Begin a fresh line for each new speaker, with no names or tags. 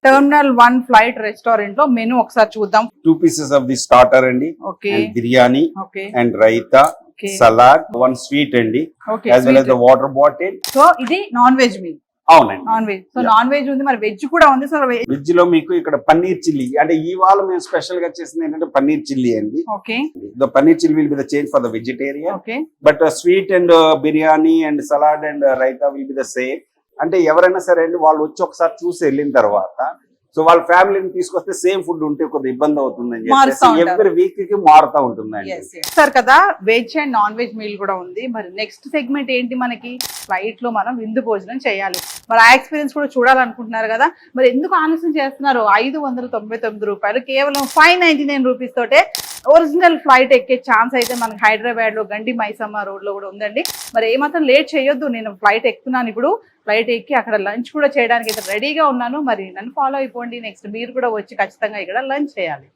Terminal 1 flight restaurant లో menu ఒకసారి చూద్దాం.
2 pieces of the starter అండి,
okay
and biryani
okay
and raita,
Okay.
salad, 1 sweet అండి,
okay
as well as the water bottle.
So ఇది non veg meal.
అవునండి.
Non veg, so
Yeah.
Non veg ఉంది, మరి veg కూడా ఉంది. So
veg లో మీకు ఇక్కడ పన్నీర్ చిల్లీ, అంటే ఇవాళ మేము స్పెషల్ గా చేసింది ఏంటంటే పన్నీర్ చిల్లీ అండి.
Okay
The paneer chilli will be the change for the vegetarian,
okay
but sweet and biryani and salad and raita will be the same. అంటే ఎవరైనా సరే అండి, వాళ్ళు వచ్చి ఒకసారి చూసి వెళ్ళిన తర్వాత సో వాళ్ళ ఫ్యామిలీని తీసుకొస్తే సేమ్ ఫుడ్ ఉంటే కొద్దిగా ఇబ్బంది అవుతుందని
మారుతా
చెప్పేసి
ఉంటారు.
ఎవ్రీ వీక్ కి మారుతా ఉంటుందండి.
సార్ కదా, veg and non veg meal కూడా ఉంది. మరి నెక్స్ట్ సెగ్మెంట్ ఏంటి? మనకి ఫ్లైట్ లో మనం విందు భోజనం చేయాలి. మరి ఆ ఎక్స్పీరియన్స్ కూడా చూడాలనుకుంటున్నారు కదా, మరి ఎందుకు ఆలస్యం చేస్తున్నారు? 599 రూపాయలు, కేవలం 599 రూపీస్ తోటే ఒరిజినల్ ఫ్లైట్ ఎక్కే ఛాన్స్ అయితే మనకి హైదరాబాద్ లో గండి మైసమ్మ రోడ్ లో కూడా ఉందండి. మరి ఏమాత్రం లేట్ చేయొద్దు. నేను ఫ్లైట్ ఎక్కుతున్నాను ఇప్పుడు, ఫ్లైట్ ఎక్కి అక్కడ లంచ్ కూడా చేయడానికి అయితే రెడీగా ఉన్నాను. మరి నన్ను ఫాలో అయిపోండి. నెక్స్ట్ మీరు కూడా వచ్చి ఖచ్చితంగా ఇక్కడ లంచ్ చేయాలి.